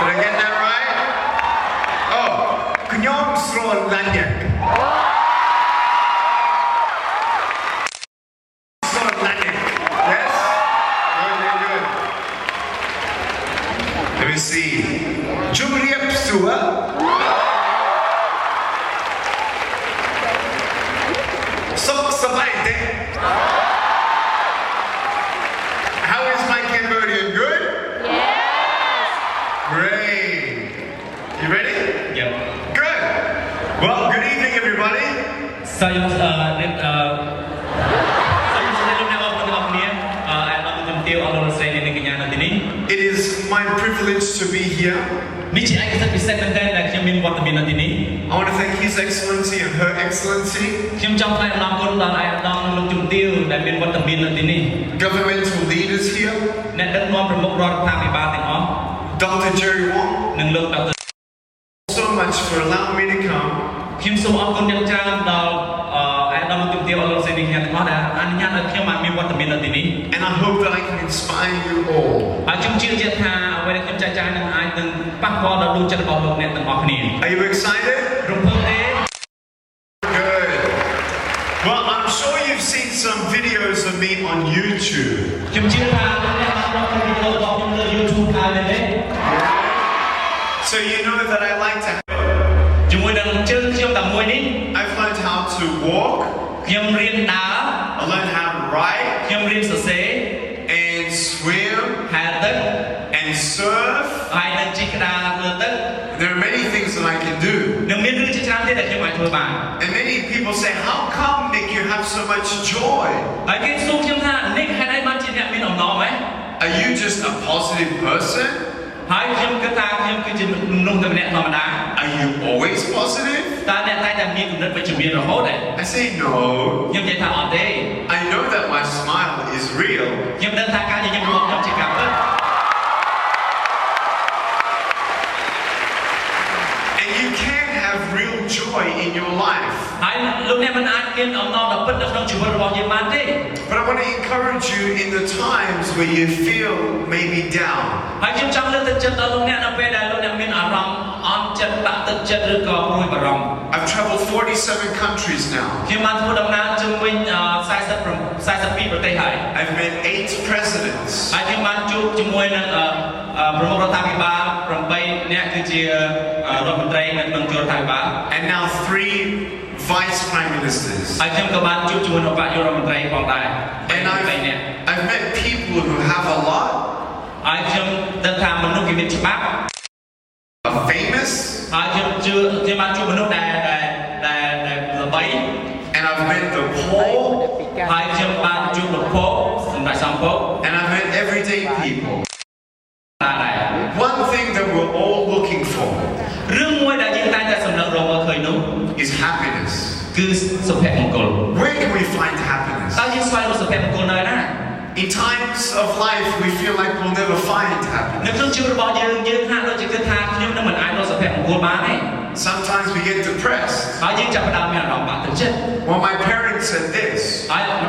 I get that right? Oh, Kunyong Lanyak. Yes? Good. Let me see. Jumriap Sua. How is my Cambodian? Good? Yes. Great. You ready? Yep. Good. Well, good evening, everybody. Saya It is my privilege to be here. I want to thank His Excellency and Her Excellency, governmental leaders here, Dr. Jerry Wong, so much for allowing me to come. And I hope that I can inspire you all. Are you excited? Good. Well, I'm sure you've seen some videos of me on YouTube. So you know that I like to. I've learned how to walk. I learned how to ride. And swim. And surf. There are many things that I can do. And many people say, how come, Nick, you have so much joy? Are you just a positive person? Are you always positive? I say no. I know that my smile is real. And you can have real joy in your life. But I want to encourage you in the times where you feel maybe down. I've traveled 47 countries now. I've met 8 presidents. And now 3 vice prime ministers. And I've met people who have a lot, are famous, and I've met the poor, and I've met everyday people. One thing that we're all looking for is happiness. Where can we find happiness? In times of life, we feel like we'll never find happiness. Sometimes we get depressed. Well, my parents said this, that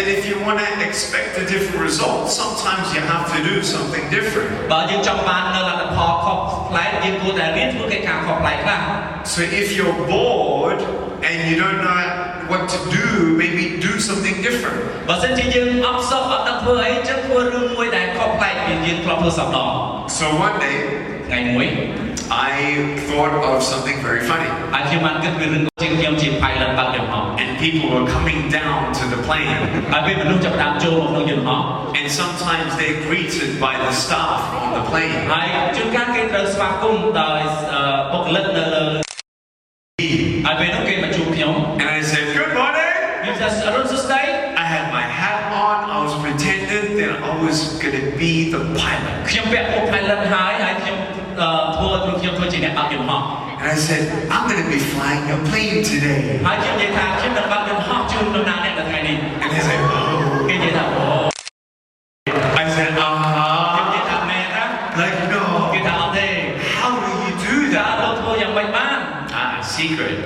if you want to expect a different result, sometimes you have to do something different. So if you're bored and you don't know what to do, maybe do something different. So one day, I thought of something very funny. And people were coming down to the plane. And sometimes they're greeted by the staff on the plane. And I said, good morning. I had my hat on. I was pretending that I was going to be the pilot. And I said, I'm going to be flying a plane today. And he said, oh. I said, like, no. How do you do that? Secret.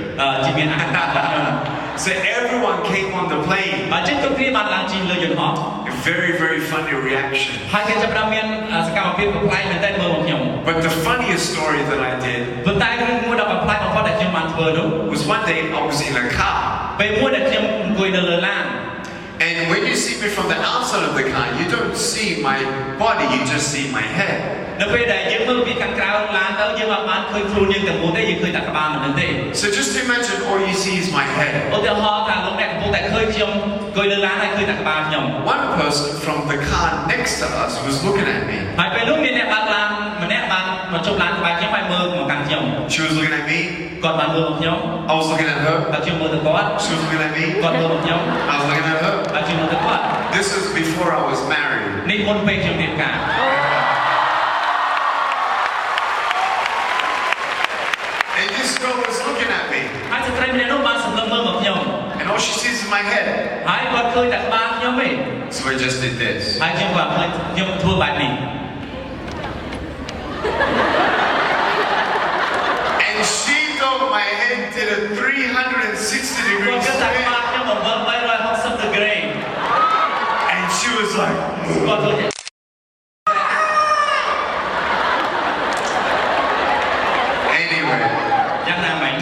So everyone came on the plane. បើជិះគ្រប់គ្នាបានឡើងជិះលើយន្តហោះ A very, very funny reaction. ហើយគេចាប់ផ្ដើមមានសកម្មភាពប្រប្លែកមែនទែនមើលមកខ្ញុំ But the funniest story that I did ប៉ុន្តែរឿងមួយដ៏ប្រប្លែកបំផុតដែលខ្ញុំបានធ្វើនោះ was one day I was in a car. ពេលមួយដែលខ្ញុំអង្គុយនៅលើឡាន And when you see me from the outside of the car, you don't see my body, you just see my head. នៅពេលដែលយើងមើលពីខាងក្រៅឡានទៅយើងអត់បានឃើញខ្លួនយើងទាំងមូលទេយើងឃើញតែក្បាលមិនទេ So just imagine all you see is my head. ឧទាហរណ៍ថាលោកអ្នកកំពុងតែឃើញខ្ញុំអង្គុយលើឡានហើយឃើញតែក្បាលខ្ញុំ One person from the car next to us was looking at me. ហើយពេលនោះមានអ្នកបើកឡានម្នាក់បានមកជប់ឡានក្បែរខ្ញុំហើយមើលមកកាន់ខ្ញុំ She was looking at me. គាត់បានមើលមកខ្ញុំ I was looking at her. ហើយខ្ញុំមើលទៅគាត់ She was looking at me. គាត់មើលមកខ្ញុំ I was looking at her. ហើយខ្ញុំមើលទៅគាត់ This was before I was married. នេះមុនពេលខ្ញុំរៀបការ And this girl was looking at me. ហើយស្ត្រីម្នាក់នោះបានសម្លឹងមើលមកខ្ញុំ And all she sees is my head. ហើយគាត់ឃើញតែក្បាលខ្ញុំទេ So I just did this. ហើយខ្ញុំក៏ឃើញខ្ញុំធ្វើបែបនេះ And she thought my head did a 360 degree គាត់គិតថាក្បាល spin. ខ្ញុំបង្វិល360ដឺក្រេ And she was like, គាត់ធ្វើ anyway, យ៉ាងណាមិញ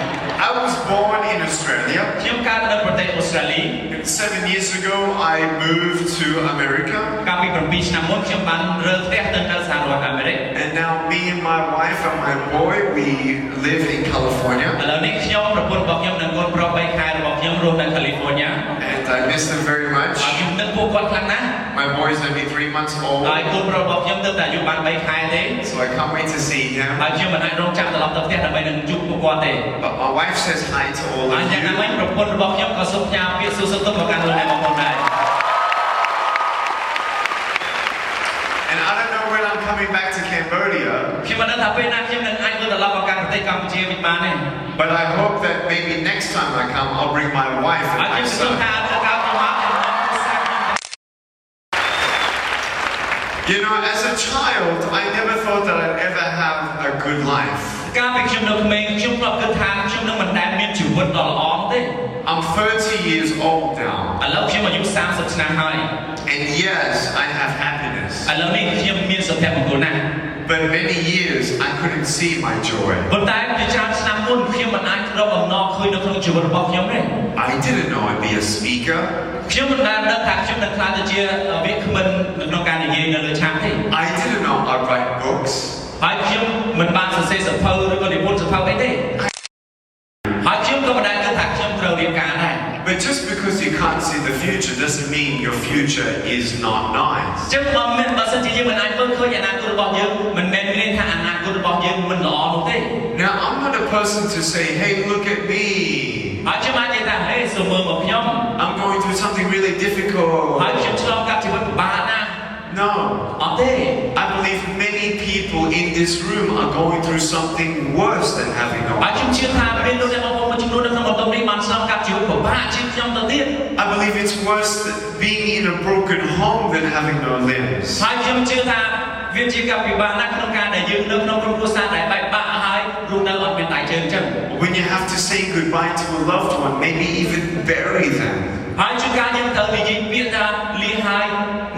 I was born in Australia. ខ្ញុំកើតនៅប្រទេសអូស្ត្រាលី 7 years ago, I moved to America. កាលពី7ឆ្នាំមុនខ្ញុំបានរើផ្ទះទៅនៅសហរដ្ឋអាមេរិក And now me and my wife and my boy, we live in California. ឥឡូវនេះខ្ញុំប្រពន្ធរបស់ខ្ញុំនិងកូនប្រុស3ខែរបស់ខ្ញុំរស់នៅកាលីហ្វ័រញ៉ា And I miss them very ហើយ much. ខ្ញុំនឹកពួកគាត់ខ្លាំងណាស់ My boy is only 3 months ហើយ old, កូនប្រុសរបស់ខ្ញុំទើបតែអាយុបាន3ខែទេ so I can't wait to see him. ហើយខ្ញុំមិនអាចរងចាំត្រឡប់ទៅផ្ទះដើម្បីនឹងជួបពួកគាត់ទេ But my wife says hi to all ហើយ of យ៉ាងណាមិញ you. ប្រពន្ធរបស់ខ្ញុំក៏សូមផ្ញើពាក្យសួរសុខទុក្ខមកកាន់លោកអ្នកបងប្អូនដែរ And I don't know when I'm coming back to Cambodia, ខ្ញុំមិនដឹងថាពេលណាខ្ញុំនឹងអាចវិលត្រឡប់មកកាន់ប្រទេសកម្ពុជាវិញបានទេ but I hope that maybe next time I come, I'll bring my wife ហើយ and ខ្ញុំ my សង្ឃឹម son. ថាទៅក្រោយខ្ញុំមកខ្ញុំនឹងផ្សាយខ្ញុំ You know, as a child, I never thought that I'd ever have a good life. កាលពីខ្ញុំនៅក្មេងខ្ញុំធ្លាប់គិតថាខ្ញុំនឹងមិនដែលមានជីវិតដ៏ល្អទេ I'm 30 years old now, ឥឡូវខ្ញុំអាយុ30ឆ្នាំហើយ and yes, I have happiness. ឥឡូវនេះខ្ញុំមានសុភមង្គលណាស់ But many years, I couldn't see my joy. ប៉ុន្តែជាច្រើនឆ្នាំមុនខ្ញុំមិនអាចរកអំណរឃើញនៅក្នុងជីវិតរបស់ខ្ញុំទេ I didn't know I'd be a speaker. ខ្ញុំមិនដែលដឹងថាខ្ញុំនឹងក្លាយទៅជាវាគ្មិននៅក្នុងការនិយាយនៅលើឆាកទេ I didn't know I'd write books. ហើយខ្ញុំមិនបានសរសេរសៀវភៅឬក៏និពន្ធសៀវភៅអីទេហើយខ្ញុំក៏មិនដែលគិតថាខ្ញុំត្រូវរៀបការដែរ But just because you can't see the future doesn't mean your future is not nice. ចឹងបើសិនជាយើងមិនអាចមើលឃើញអនាគតរបស់យើងមិនមែនមានន័យថាអនាគតរបស់យើងមិនល្អនោះទេ Now, I'm not a person to say, hey, look at me. ហើយខ្ញុំអាចនិយាយថាហេសូមមើលមកខ្ញុំ I'm going through something really ហើយ difficult. ខ្ញុំឆ្លងកាត់ជីវិតពិបាកណាស់ No. អត់ទេ I believe many people in this room are going through something worse than having no ហើយខ្ញុំជឿថាមានលោកអ្នកបងប្អូនមួយចំនួននៅក្នុងបន្ទប់នេះបានឆ្លងកាត់ជីវិតពិបាកជាងខ្ញុំទៅទៀត I believe it's worse than being in a broken home than having no limbs. ហើយខ្ញុំជឿថាវាជាការពិបាកណាស់ក្នុងការដែលយើងនៅក្នុងក្រុមគ្រួសារដែលបែកបាក់ហើយរស់នៅអត់មានដៃជើងចឹង When you have to say goodbye to a loved one, maybe even bury them. ហើយជួនកាលយើងត្រូវនិយាយពាក្យថាលាហើយ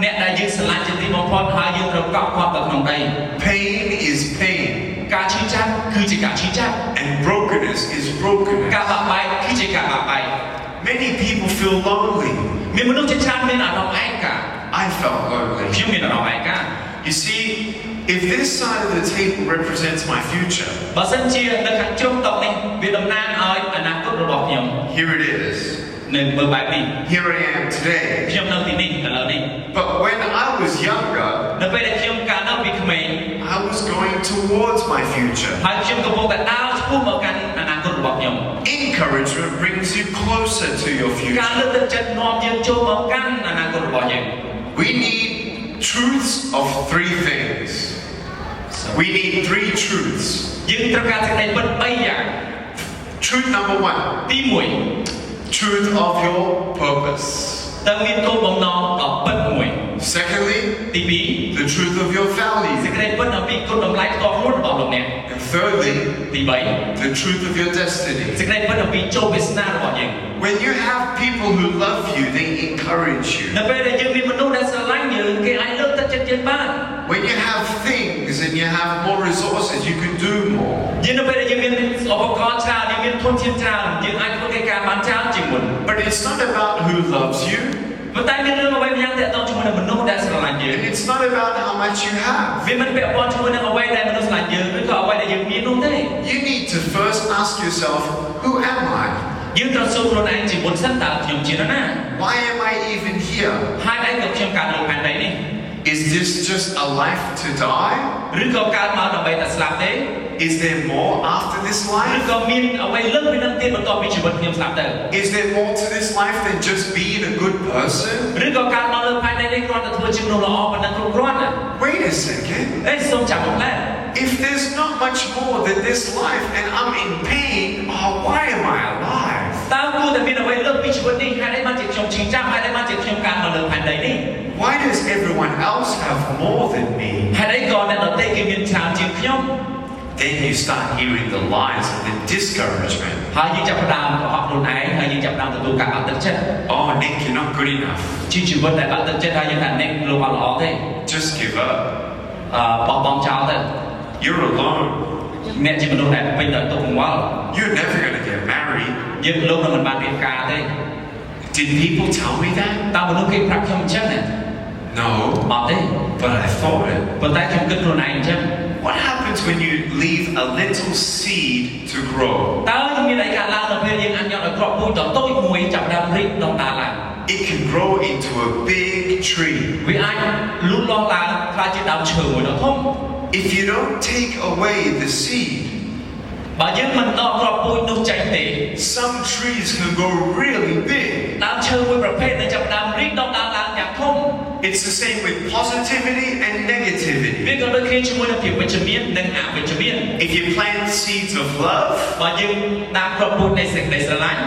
អ្នកដែលយើងស្រឡាញ់ជាទីបំផុតហើយយើងត្រូវកប់គាត់ទៅក្នុងដី Pain is pain, ការឈឺចាប់គឺជាការឈឺចាប់ and brokenness is brokenness. ការបាក់បែកគឺជាការបាក់បែក Many people feel lonely. មានមនុស្សជាច្រើនមានអារម្មណ៍ឯកា I felt lonely. ខ្ញុំមានអារម្មណ៍ឯកា You see, if this side of the table represents my future, បើសិនជានៅខាងជុំតុនេះវាតំណាងឲ្យអនាគតរបស់ខ្ញុំ here it is. នៅមើលបែបនេះ Here I am today. ខ្ញុំនៅទីនេះឥឡូវនេះ But when I was younger, នៅពេលដែលខ្ញុំកាលនៅពីក្មេង I was going towards my future. ហើយខ្ញុំកំពុងតែដើរឆ្ពោះមកកាន់អនាគតរបស់ខ្ញុំ Encouragement brings you closer to your ការ future. លើកទឹកចិត្តនាំយើងចូលមកកាន់អនាគតរបស់យើង We need truths of three things. We need three truths. យើងត្រូវការសេចក្តីពិត3យ៉ាង Truth number one, ទី1 truth of your purpose. តើមានគោលបំណងដ៏ពិតមួយ Secondly, ទី2 the truth of your សេច value. ក្តីពិតអំពីគុណតម្លៃផ្ទាល់ខ្លួនរបស់លោកអ្នក And Thirdly, ទី3 the truth of your destiny. សេចក្តីពិតអំពីជោគវាសនារបស់យើង When you have people who love you, they encourage you. នៅពេលដែលយើងមានមនុស្សដែលស្រឡាញ់យើងគេអាចលើកទឹកចិត្តយើងបាន When you have things and you have more resources, you can do more. យើងនៅពេលដែលយើងមានឧបករណ៍ច្រើនយើងមានធនធានច្រើនយើងអាចធ្វើកិច្ចការបានច្រើនជាងមុន But it's not about who loves you. ប៉ុន្តែមានរឿងអ្វីម្យ៉ាងទាក់ទងជាមួយនឹងមនុស្សដែលស្រឡាញ់យើង And it's not about how much you have. វាមិនពាក់ព័ន្ធជាមួយនឹងអ្វីដែលមនុស្សស្រឡាញ់យើងឬក៏អ្វីដែលយើងមាននោះទេ You need to first ask yourself, who am I? យើងត្រូវសួរខ្លួនឯងជាមុនសិនតើខ្ញុំជានរណា Why am I even here? ហើយឯងក៏ខ្ញុំកើតលើផែនដីនេះ Is this just a life to die? ឬក៏កើតមកដើម្បីតែស្លាប់ទេ Is there more after this ឬ life? ក៏មានអ្វីលើសពីនឹងទៀតបន្ទាប់ពីជីវិតខ្ញុំស្លាប់ទៅ Is there more to this life than just being a good person? ឬក៏កើតមកលើផែនដីនេះគ្រាន់តែធ្វើជាមនុស្សល្អប៉ុណ្ណឹងគ្រប់គ្រាន់ណា Wait a second. អេសូមចាំមកឡែ If there's not much more than this life and I'm in pain, why am I alive? តើគួរតែមានអ្វីលើសពីជីវិតនេះហេតុអីបានជាខ្ញុំឈឺចាប់ហេតុអីបានជាខ្ញុំកើតមកលើផែនដីនេះ Why does everyone else have more than me? ហេតុអីក៏អ្នកដទៃគេមានច្រើនជាងខ្ញុំ Then you start hearing the lies and the discouragement. ហើយយើងចាប់ផ្ដើមកុហកខ្លួនឯងហើយយើងចាប់ផ្ដើមទទួលការបាក់ទឹកចិត្ត Oh, Nick, you're not good enough. ជាជីវិតដែលបាក់ទឹកចិត្តហើយយើងថាអ្នកលោកអត់ល្អទេ Just give up. បោះបង់ចោលទៅ You're alone. អ្នកជាមនុស្សដែលពេញដោយទុក្ខកង្វល់ You're never going to get married. យើងលោកនឹងមិនបានរៀបការទេ Did people tell me that? តើមនុស្សគេប្រាប់ខ្ញុំអញ្ចឹងណា No, អត់ទេ but I thought it. ប៉ុន្តែខ្ញុំគិតខ្លួនឯងអញ្ចឹង What happens when you leave a little seed to grow? តើមានអីកើតឡើងនៅពេលយើងអនុញ្ញាតឲ្យគ្រាប់ពូជតូចមួយចាប់ផ្ដើមរីកដុះដាលឡើង It can grow into a big tree. វាអាចលូតលាស់ឡើងក្លាយជាដើមឈើមួយដ៏ធំ If you don't take away the seed, បើយើងមិនដកគ្រាប់ពូជនោះចេញទេ some trees can go really big. ដើមឈើមួយប្រភេទដែលចាប់ផ្ដើមរីកដុះដាលឡើងយ៉ាងធំ It's the same with positivity and វា negativity. ក៏ដូចគ្នាជាមួយនឹងភាពវិជ្ជមាននិងអវិជ្ជមាន If you plant seeds of love, បើយើងដាំគ្រាប់ពូជនៃសេចក្តីស្រឡាញ់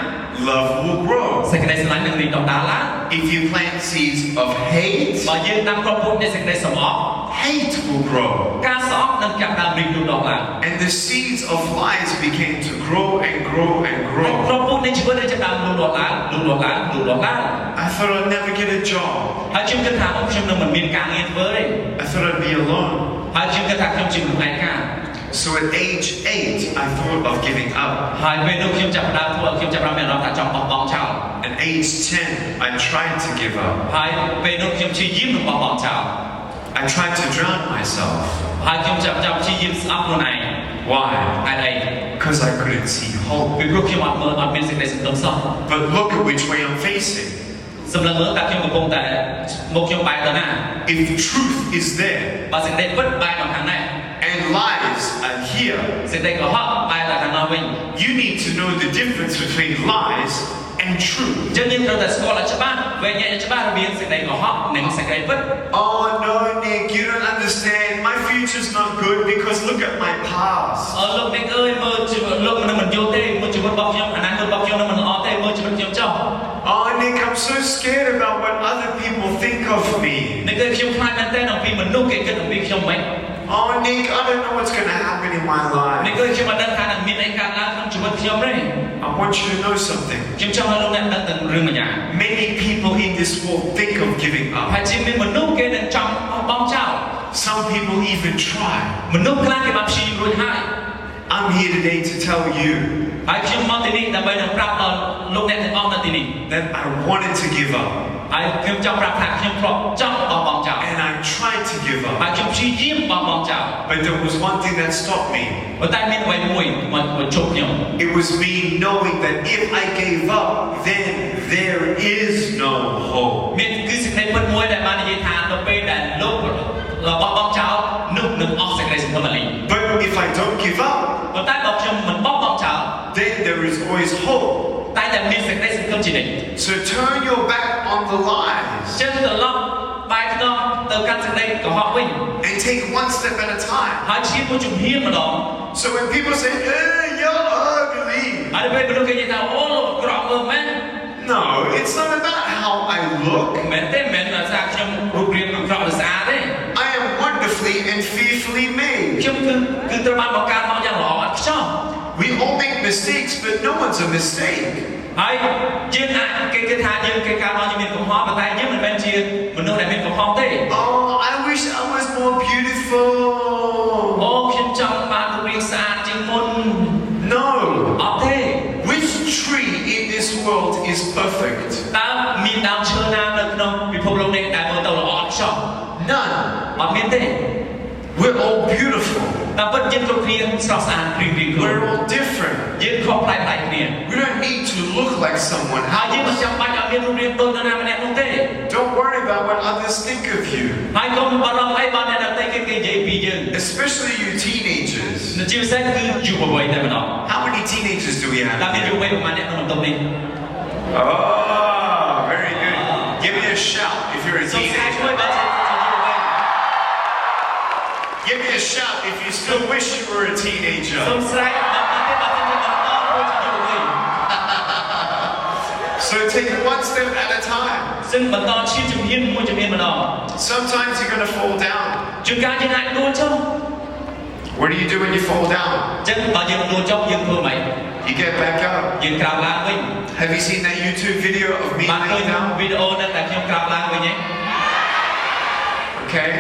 love will grow. សេចក្តីស្រឡាញ់នឹងរីកដុះដាលឡើង If you plant seeds of hate, បើយើងដាំគ្រាប់ពូជនៃសេចក្តីសំអប់ hate will grow. ការស្អប់នឹងចាប់ផ្ដើមរីកលូតលាស់ឡើង And the seeds of lies begin to grow and grow and ហើយ grow. គ្រាប់ពូជនៃជីវិតនឹងចាប់ផ្ដើមលូតលាស់ឡើងលូតលាស់ឡើងលូតលាស់ឡើង I thought I'd never get a job. ហើយខ្ញុំគិតថាខ្ញុំនឹងមិនមានការងារធ្វើទេ I thought I'd be alone. ហើយខ្ញុំគិតថាខ្ញុំជាមនុស្សឯកា So at age 8, I thought of giving up. ហើយពេលនោះខ្ញុំចាប់ផ្ដើមធ្វើឲ្យខ្ញុំចាប់ផ្ដើមមានអារម្មណ៍ថាចង់បោះបង់ចោល At age 10, I tried to give up. ហើយពេលនោះខ្ញុំព្យាយាមនឹងបោះបង់ចោល I tried to drown myself. ហើយខ្ញុំចាប់ព្យាយាមស្អប់ខ្លួនឯង Why? ហេតុអី Because I couldn't see hope. ពីព្រោះខ្ញុំអត់មានសេចក្តីសង្ឃឹមសោះ But look at which way I'm facing. សម្លឹងមើលតែខ្ញុំកំពុងតែមុខខ្ញុំបែរទៅណា If truth is there បើសេចក្តីពិតបែរមកខាងណា and lies are here, សេចក្តីកុហកបែរទៅខាងនោះវិញ you need to know the difference between lies and truth. យើងត្រូវតែស្គាល់ឲ្យច្បាស់វែងញែកឲ្យច្បាស់រវាងសេចក្តីកុហកនិងសេចក្តីពិត Oh no, Nick, you don't understand. My future's not good because look at my past. លោកអ្នកអើយមើលជីវិតលោកមិនយល់ទេមើលជីវិតរបស់ខ្ញុំអនាគតរបស់ខ្ញុំនឹងមិនល្អទេមើលជីវិតខ្ញុំចុះ Oh, Nick, I'm so scared about what other people think of me. អ្នកគឺខ្ញុំខ្លាចមែនទែនអំពីមនុស្សគេគិតអំពីខ្ញុំមិន Oh, Nick, I don't know what's going to happen in my អ្នក life. គឺខ្ញុំមិនដឹងថានឹងមានអីកើតឡើងក្នុងជីវិតខ្ញុំទេ I want you to know something. ខ្ញុំចង់ឲ្យលោកអ្នកដឹងទាំងរឿងមួយយ៉ាង Many people in this world think of giving ហើយ up. ជាមានមនុស្សគេនឹងចង់បោះចោល Some people even try. មនុស្សខ្លះគេបានព្យាយាមរួចហើយ I'm here today to tell you ហើយខ្ញុំមកទីនេះដើម្បីនឹងប្រាប់ដល់លោកអ្នកទាំងអស់នៅទីនេះ that I wanted to give up ហើយខ្ញុំចង់ប្រាប់ថាខ្ញុំធ្លាប់ចង់បោះចោល and I tried to give ហើ up. យខ្ញុំព្យាយាមបោះចោល But there was one thing that stopped me. ប៉ុន្តែមានអ្វីមួយមកជប់ខ្ញុំ It was me knowing that if I gave up, then there is no hope. មានគឺសេចក្តីពិតមួយដែលបាននិយាយថានៅពេលដែលលោកបោះចោលនោះនឹងអស់សេចក្តីសង្ឃឹមអាលី But if I don't give up, ប៉ុន្តែបើខ្ញុំមិនបោះចោល then there is always hope. តែតែមានសេចក្តីសង្ឃឹមជានិច្ច So turn your back on the lies ចឹងត្រឡប់បែរខ្នងទៅកាន់សេចក្តីកុហកវិញ and take one step at a time. ហើយឈានមួយជំហានម្ដង So when people say, hey, you're ugly, ហើយពេលមនុស្សគេនិយាយថាអូលោកក្រក់មើលមែន no, it's not about how I look. មែនទេមែនថាខ្ញុំរូបរាងក្រក់ឬស្អាតទេ I am wonderfully wonderfully and fearfully made. ខ្ញុំគឺត្រូវបានបង្កើតមកយ៉ាងល្អឥតខ្ចោះ We all make mistakes, but no one's a mistake. ហើយយើងអាចគេគិតថាយើងគេកើតមកយើងមានកំហុសប៉ុន្តែយើងមិនមែនជាមនុស្សដែលមានកំហុសទេ Oh, I wish I was more beautiful. អូខ្ញុំចង់បានរូបរាងស្អាតជាងមុន No. អត់ទេ Which tree in this world is perfect? តើមានដើមឈើណានៅក្នុងពិភពលោកនេះដែលមើលទៅល្អឥតខ្ចោះ None. អត់មានទេ We're all beautiful. តែពិតយើងគ្រប់គ្នាស្រស់ស្អាតព្រៀងៗខ្លួន We're all different. យើងខុសប្លែកៗគ្នា We don't need to look like someone ហើយយើងមិន else. ចាំបាច់ឲ្យមានរូបរាងដូចនរណាម្នាក់នោះទេ Don't worry about what others think of you, ហើយកុំបារម្ភអីបើអ្នកដទៃគេនិយាយពីយើង especially you teenagers. ជាពិសេសគឺយុវវ័យតែម្ដង How many teenagers do we តើ have? មានយុវវ័យប្រហែលអ្នកក្នុងបន្ទប់នេះ Oh, very good. Give me a shout if you're a សូមស្អាត teenager. ជួយបើជាយុវវ័យ Give me a shout if you still wish you were a សូម teenager. ស្រែកដល់តែបើជាបន្តធ្វើជាយុវវ័យ So take it one step at a time. ซึ่งបន្តឈានជំហានមួយជំហានម្ដង Sometimes you're going to fall down. ជួនកាលយើងអាចដួលចុះ What do you do when you fall down? ចឹងបើយើងដួលចុះយើងធ្វើម៉េច You get back up. យើងក្រោកឡើងវិញ Have you seen that YouTube video of me បានឃើញ laying down? វីដេអូហ្នឹងដែលខ្ញុំក្រោកឡើងវិញទេ Okay,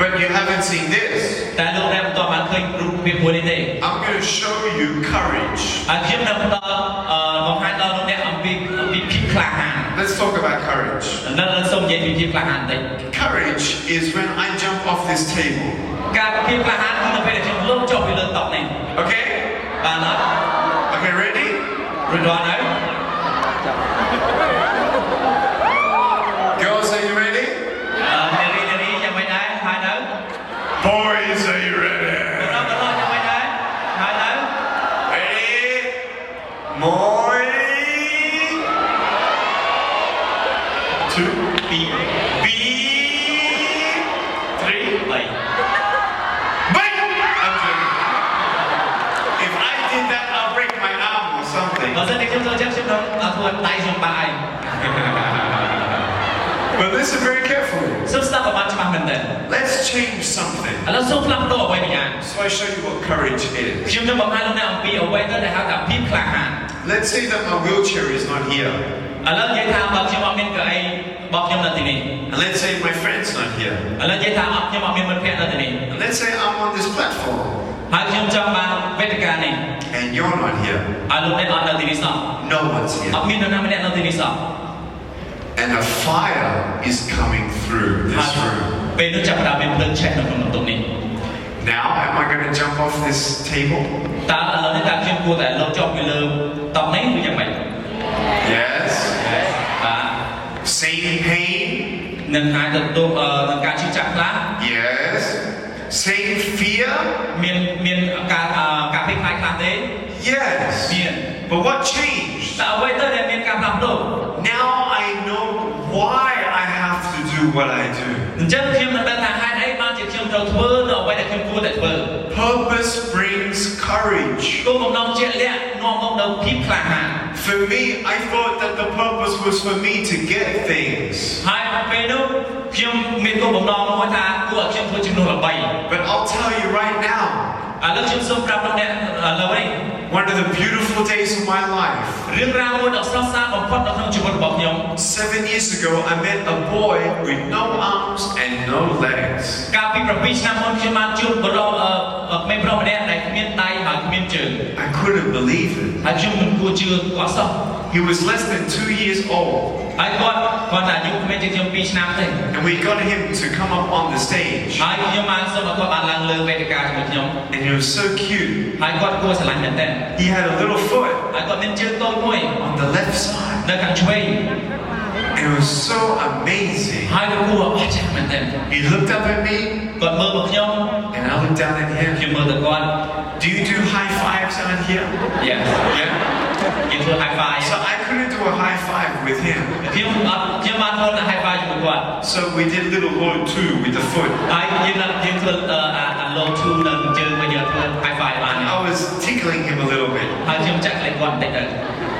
but you haven't seen this. តែលោកអ្នកមិនទាន់បានឃើញរូបភាពមួយនេះទេ I'm going to show you courage. ហើយខ្ញុំនឹងបន្តបង្ហាញដល់លោកអ្នកអំពីភាពក្លាហាន Let's talk about courage. នៅសូមនិយាយពីភាពក្លាហានបន្តិច Courage is when I jump off this table. ការភាពក្លាហានគឺនៅពេលដែលខ្ញុំលោតចុះពីលើតុនេះ Okay? បានអត់ Okay, ready? រួចរាល់ហើយ Girls, are you ready? នារីយ៉ាងមិនដែរហើយនៅ Boys, are you ready? បន្តយ៉ាងមិនដែរហើយនៅ Ready? Moi. 2. B B. 3 Bang! I'm joking. If I did that, I'll break my arm or something. បើសិនជាខ្ញុំធ្វើចឹងខ្ញុំនឹងធ្វើដៃខ្ញុំបាយ But listen very carefully. សូមស្ដាប់ឲ្យបានច្បាស់មែនទែន Let's change something. ឥឡូវសូមផ្លាស់ប្ដូរអ្វីម្យ៉ាង So I show you what courage is. ខ្ញុំនឹងបង្ហាញលោកអ្នកអំពីអ្វីទៅដែលហៅថាភាពក្លាហាន Let's say that my wheelchair is not here. ឥឡូវនិយាយថាបើខ្ញុំអត់មានកៅអីរបស់ខ្ញុំនៅទីនេះ And let's say my friend's not here. ឥឡូវនិយាយថាខ្ញុំអត់មានមិត្តភក្តិនៅទីនេះ And let's say I'm on this platform ហើយខ្ញុំចង់បានវេទិកានេះ and you're not here. ហើយលោកអ្នកអត់នៅទីនេះសោះ No one's អត់ here. មាននរណាម្នាក់នៅទីនេះសោះ And a fire is coming through ហើយ this room. ពេលនោះចាប់ផ្ដើមមានភ្លើងឆេះនៅក្នុងបន្ទប់នេះ Now, am I going to jump off this table? តើឥឡូវនេះតើខ្ញុំគួរតែលោតចុះពីលើតុនេះឬយ៉ាងម៉េច Yes. បាទ Same pain? នឹងអាចទទួលនឹងការឈឺចាប់ខ្លះ Yes. Same fear? មានការភ័យខ្លាចខ្លះទេ Yes. មាន But what changed? តើអ្វីទៅដែលមានការផ្លាស់ប្ដូរ Now I know why I have to do what I do. អញ្ចឹងខ្ញុំនឹងដឹងថាហេតុអីបានជាខ្ញុំត្រូវធ្វើនៅអ្វីដែលខ្ញុំគួរតែធ្វើ Purpose brings courage. គោលបំណងជាក់លាក់នាំមកនូវភាពក្លាហាន For me, I thought that the purpose was for me to get things. ហើយពេលនោះខ្ញុំមានគោលបំណងមួយថាគួរឲ្យខ្ញុំធ្វើជំនួសល្បី But I'll tell you right now, ឥឡូវខ្ញុំសូមប្រាប់លោកអ្នកឥឡូវនេះ one of the beautiful days of my life. រឿងរ៉ាវមួយដ៏ស្រស់ស្អាតបំផុតនៅក្នុងជីវិតរបស់ខ្ញុំ 7 years ago, I met a boy with no arms and no legs. កាលពី7ឆ្នាំមុនខ្ញុំបានជួបបុរសក្មេងប្រុសម្នាក់ដែលគ្មានដៃហើយគ្មានជើង I couldn't believe it. ហើយខ្ញុំមិនគួរជឿគាត់សោះ He was less than 2 years old. ហើយគាត់តែអាយុក្មេងជាងខ្ញុំ2ឆ្នាំទេ And we got him to come up on the stage. ហើយខ្ញុំបានសូមឲ្យគាត់បានឡើងលើវេទិកាជាមួយខ្ញុំ And he was so cute. ហើយគាត់គួរស្រឡាញ់មែនទែន He had a little foot ហើយគាត់មានជើងតូចមួយ on the left side. នៅខាងឆ្វេង And it was so amazing. ហើយគាត់គួរអស្ចារ្យមែនទែន He looked up at me គាត់មើលមកខ្ញុំ and I looked down at ខ្ញុំ him. មើលទៅគាត់ Do you do high fives on here? Yeah Yeah? ខ្ញុំធ្វើ high five So I couldn't do a high five with him. ខ្ញុំបានធ្វើតែ high five ជាមួយគាត់ So we did a little low two with the foot. ហើយយើងធ្វើlow two នឹងជើងមកយើងធ្វើ high five បាន I was tickling him a little bit. ហើយខ្ញុំចាក់លេខគាត់បន្តិចទៅ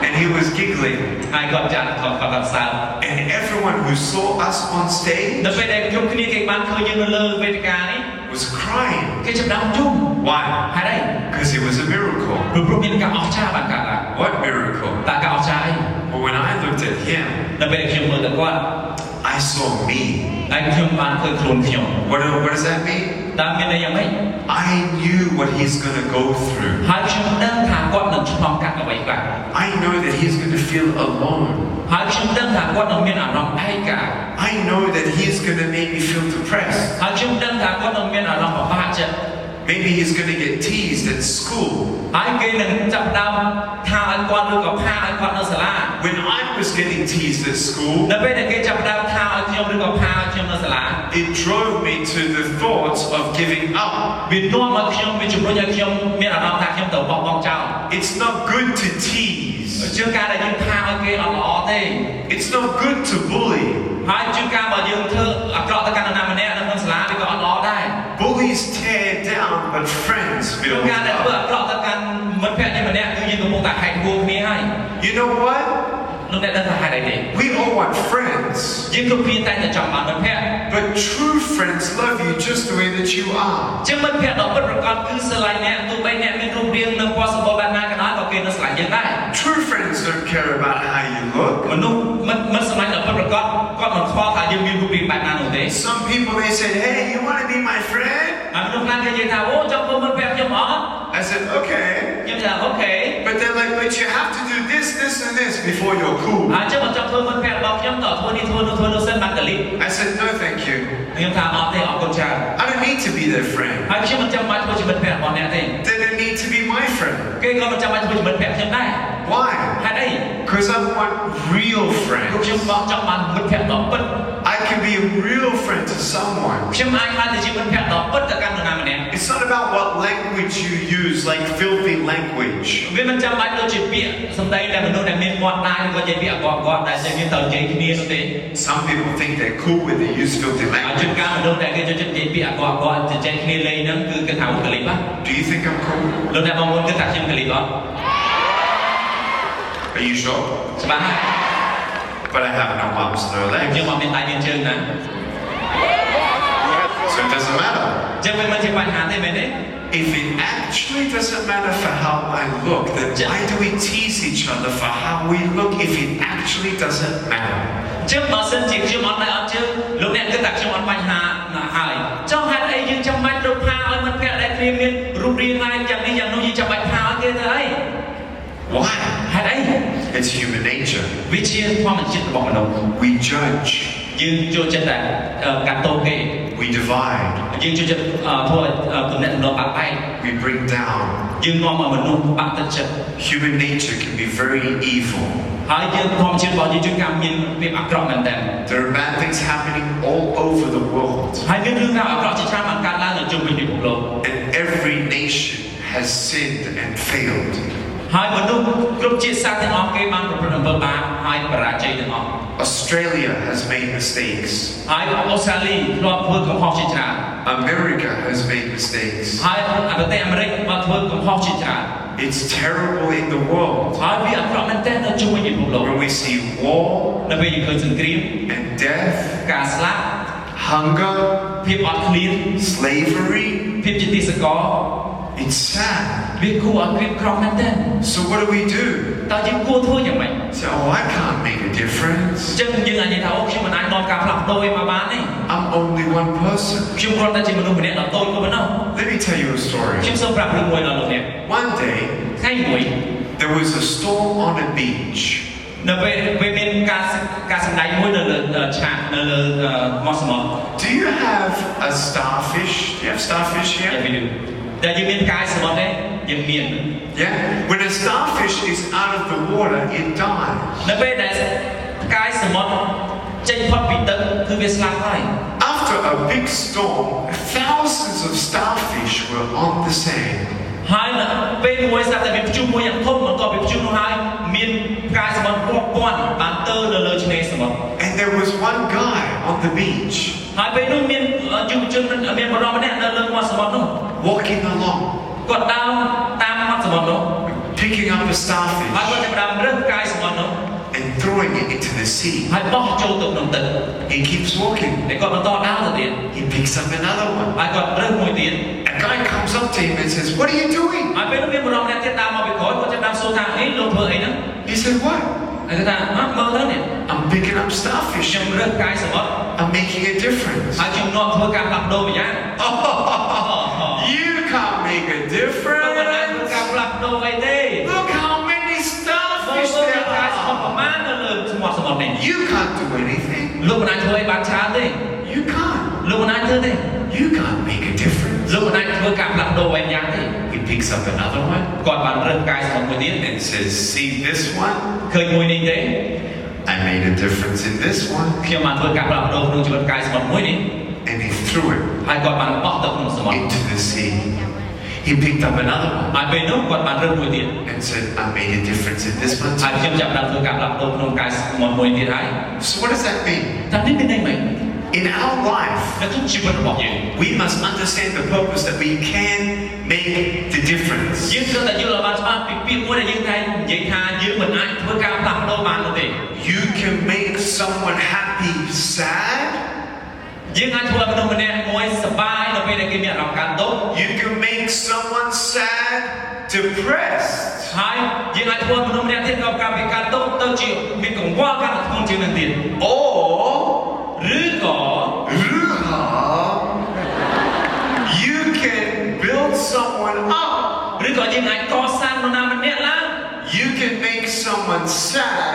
And he was giggling. ហើយគាត់ចាក់គាត់សើច And everyone who saw us on នៅ stage, ពេលដែលខ្ញុំគ្នាគេបានឃើញយើងនៅលើវេទិកានេះ was crying. គេចាប់ដើមជុំ Why? ហេតុអី Because it was a miracle. ព្រោះមានការអស្ចារ្យបានកើតឡើង What miracle? តើការអស្ចារ្យអី But when I looked at him, នៅពេលខ្ញុំមើលទៅគាត់ I saw me. ហើយខ្ញុំបានឃើញខ្លួនខ្ញុំ What does that mean? តើមានន័យយ៉ាងម៉េច I knew what he's going to go through. ហើយខ្ញុំដឹងថាគាត់នឹងឆ្លងកាត់អ្វីខ្លះ I know that he's going to feel alone. ហើយខ្ញុំដឹងថាគាត់នឹងមានអារម្មណ៍ឯកា I know that he's going to make me feel depressed. ហើយខ្ញុំដឹងថាគាត់នឹងមានអារម្មណ៍ពិបាកចិត្ត Maybe he's going to get teased at school. ហើយគេនឹងចាប់ដើមថាឲ្យគាត់ឬក៏ផាឲ្យគាត់នៅសាលា When I was getting teased at school, នៅពេលដែលគេចាប់ដើមថាឲ្យខ្ញុំឬក៏ផាឲ្យខ្ញុំនៅសាលា it drove me to the thoughts of giving up. វានាំឲ្យខ្ញុំវាជំរុញឲ្យខ្ញុំមានអារម្មណ៍ថាខ្ញុំត្រូវបោះបង់ចោល It's not good to tease. ជាងការដែលយើងផាឲ្យគេអត់ល្អទេ It's not good to bully. ហើយជាងការបើយើងធ្វើអាក្រក់ទៅកាន់នរណាម្នាក់នៅក្នុងសាលាវាក៏អត់ល្អដែរ Bullies tear down, but friends ជាង build ការដែលធ្វើអា up. ក្រក់ទៅកាន់មិត្តភក្តិម្នាក់គឺយើងកំពុងតែហែកហួរគ្នាហើយ You know what? លោកអ្នកដឹងថាហេតុអីទេ We all want friends. យើងគ្រប់គ្នាតែចង់បានមិត្តភក្តិ But true friends love you just the way that you are. ជាងមិត្តភក្តិដ៏ពិតប្រាកដគឺស្រឡាញ់អ្នកទោះបីអ្នកមានរូបរាងនិងពណ៌សម្បុរបែបណាក៏ដោយក៏គេនៅស្រឡាញ់យើងដែរ True friends don't care about how you look. មនុស្សមិត្តសម្លាញ់ដ៏ពិតប្រាកដគាត់មិនខ្វល់ថាយើងមានរូបរាងបែបណានោះទេ Some people they say, "Hey, you want to be my friend?" ហើយមនុស្សខ្លះគេនិយាយថាអូចង់ធ្វើមិត្តភក្តិខ្ញុំអត់ I said, "Okay." ខ្ញុំថាអូខេ But they're like, "But you have to do this, this, and this before you're cool." ហើយចង់មកចង់ធ្វើមិត្តភក្តិរបស់ខ្ញុំតើធ្វើនេះធ្វើនោះសិនបានកលិប I said, "No, thank you. ខ្ញុំថាអត់ទេអរគុណច្រើន I don't need to be their friend. ហើយខ្ញុំមិនចាំបាច់ធ្វើជាមិត្តភក្តិរបស់អ្នកទេ They don't need to be my friend." គេក៏មិនចាំបាច់ធ្វើជាមិត្តភក្តិខ្ញុំដែរ Why? ហេតុអី Because I want real ព្រោះខ្ញុំ friends. ចង់បានមិត្តភក្តិដ៏ពិត I can be a real friend to someone. ខ្ញុំអាចខ្លាចទៅជាមិត្តភក្តិដ៏ពិតទៅកាន់នរណាម្នាក់ It's not about what language you use, like filthy language. វាមិនចាំបាច់ដូចជាពាក្យសម្ដីដែលមនុស្សដែលមានមាត់ដាយឬក៏និយាយពាក្យអកគាត់ដែលយើងត្រូវនិយាយគ្នានោះទេ Some people think they're cool when they use filthy ហើយជួន language. កាលមនុស្សដែលគេចូលចិត្តនិយាយពាក្យអកគាត់ជជែកគ្នាលេងហ្នឹងគឺគេថាអូកលិបហ៎ Do you think I'm cool? លោកអ្នកបងប្អូនគិតថាខ្ញុំកលិបអត់ Are you sure? ច្បាស់ហើយ But I have no arms, no ខ្ញុំ legs. អត់មានដៃមានជើងណា So it doesn't matter. ចឹងវាមិនជាបញ្ហាទេមែនទេ If it actually doesn't matter for how I look, then why do we tease each other for how we look if it actually doesn't matter? ចឹងបើសិនជាខ្ញុំអត់ដៃអត់ជើងលោកអ្នកគិតថាខ្ញុំអត់បញ្ហាណាហើយចង់ហេតុអីយើងចាំបាច់រកផាឲ្យមិត្តភក្តិដែលគ្នាមានរូបរាងហើយយ៉ាងនេះយ៉ាងនោះយើងចាំបាច់ផាឲ្យគេទៅអី Why? ហេតុអី It's human nature. វាជាធម្មជាតិរបស់មនុស្ស We judge, យើងចូលចិត្តតែកាត់ទោសគេ we divide, យើងចូលចិត្តធ្វើឲ្យទំនាក់ទំនងបាក់បែក we bring down. យើងនាំឲ្យមនុស្សបាក់ទឹកចិត្ត Human nature can be very evil. ហើយយើងធម្មជាតិរបស់យើងជួនកាលមានភាពអាក្រក់មែនតើ There are bad things happening all over the world, ហើយមានរឿងរ៉ាវអាក្រក់ជាច្រើនបានកើតឡើងនៅជុំវិញពិភពលោក and every nation has sinned and failed. ហើយមនុស្សគ្រប់ជាតិសាសន៍ទាំងអស់គេបានប្រព្រឹត្តអំពើបាបហើយបរាជ័យទាំងអស់ Australia has made mistakes. ហើយអូស្ត្រាលីធ្លាប់ធ្វើកំហុសជាច្រើន America has made mistakes. ហើយប្រទេសអាមេរិកបានធ្វើកំហុសជាច្រើន It's terrible in the world ហើយវាអាក្រក់មែនទែននៅជុំវិញពិភពលោក when we see war នៅពេលយើងឃើញសង្គ្រាម and death, ការស្លាប់ hunger, ភាពអត់ឃ្លាន slavery. ភាពជាទីសកល It's sad. វាគួរឲ្យក្រៀមក្រំមែនទែន So what do we do? តើយើងគួរធ្វើយ៉ាងម៉េច Say, oh, I can't make a difference. អញ្ចឹងយើងអាចនិយាយថាអូខ្ញុំមិនអាចនាំការផ្លាស់ប្ដូរឲ្យមកបានទេ I'm only one person. ខ្ញុំគ្រាន់តែជាមនុស្សម្នាក់ដ៏តូចក៏ប៉ុណ្ណោះ Let me tell you a story. ខ្ញុំសូមប្រាប់រឿងមួយដល់លោកអ្នក One day, ថ្ងៃមួយ there was a storm on a beach. នៅពេលមានការសម្ដែងមួយនៅលើឆាកនៅលើមាត់សមុទ្រ Do you have a starfish? Do you have starfish យ៉ាង here? វិញតែយើងមានកាយសមុទ្រទេយើងមាន Yeah? When a starfish is out of the water, it dies. នៅពេលដែលកាយសមុទ្រចេញផុតពីទឹកគឺវាស្លាប់ហើយ After a big storm, thousands of starfish were on the sand. ហើយពេលមួយស្រាប់តែមានព្យុះមួយយ៉ាងធំបន្ទាប់ពីព្យុះនោះហើយមានកាយសមុទ្ររាប់ពាន់បានទៅនៅលើឆ្នេរសមុទ្រ And there was one guy on the beach ហើយពេលនោះមានយុវជនមានបរិបទម្នាក់នៅលើមាត់សមុទ្រនោះ walking along, គាត់ដើរតាមមាត់សមុទ្រនោះ picking up a ហើយ starfish គាត់ចាប់ផ្ដើមរើសកាយសមុទ្រនោះ and throw throwing it into the sea. ហើយបោះចូលទៅក្នុងទឹក He keeps walking. តែគាត់បន្តដើរទៅទៀត He picks up another one. ហើយគាត់រើសមួយទៀត A guy comes up to him and says, "What are you doing?" ហើយពេលនោះមានបុរសម្នាក់ទៀតដើរមកពីក្រោយគាត់ចាប់ដើមសួរថាអេលោកធ្វើអីហ្នឹង He said, "What? ហើយគាត់ថាមើលទៅនេះ I'm picking up starfish. ខ្ញុំរើសកាយសមុទ្រ I'm making a difference." ហើយខ្ញុំនាំធ្វើការផ្លាស់ប្ដូរម្យ៉ាង You can't make a មិនអាចធ្វើ difference. ការផ្លាស់ប្ដូរអីទេ Look how many មើល starfish មើល there កាយសមុទ្រ are. ប្រមាណនៅលើសមុទ្រនេះ You can't do anything. លោកមិនអាចធ្វើអីបានច្រើនទេ You can't. លោកមិនអាចធ្វើទេ You can't make a difference. លោកមិនអាចធ្វើការផ្លាស់ប្ដូរអីយ៉ាងទេ He picks up another one គាត់បានរើសកាយសមុទ្រមួយទៀត and says, "See this one? ឃើញមួយនេះទេ I made a difference in this one." ខ្ញុំបានធ្វើការផ្លាស់ប្ដូរក្នុងជីវិតកាយសមុទ្រមួយនេះ And he threw it ហើយគាត់បានបោះទៅក្នុងសមុទ្រ into the sea. He picked up another one ហើយពេលនោះគាត់បានរើសមួយទៀត and said, "I made a difference in this one ហើយ too." ខ្ញុំចាប់ផ្ដើមធ្វើការផ្លាស់ប្ដូរក្នុងកាយសមុទ្រមួយទៀតហើយ So what does that mean? តែនេះមានន័យម៉េច In our life, នៅក្នុងជីវិតរបស់យើង we must understand the purpose that we can make the difference. យើងត្រូវតែយល់ឲ្យបានច្បាស់ពីពាក្យមួយដែលយើងតែនិយាយថាយើងមិនអាចធ្វើការផ្លាស់ប្ដូរបាននោះទេ You can make someone happy sad. យើងអាចធ្វើឲ្យមនុស្សម្នាក់មួយសប្បាយនៅពេលដែលគេមានអារម្មណ៍កាន់ទុក្ខ You can make someone sad, depressed. ហើយយើងអាចធ្វើឲ្យមនុស្សម្នាក់ទៀតក៏ការពីកាន់ទុក្ខទៅជាមានកង្វល់កាន់តែធ្ងន់ជាងនឹងទៀត Or ឬក៏ you can build someone up. ឬក៏យើងអាចកសាងនរណាម្នាក់ឡើង You can make someone sad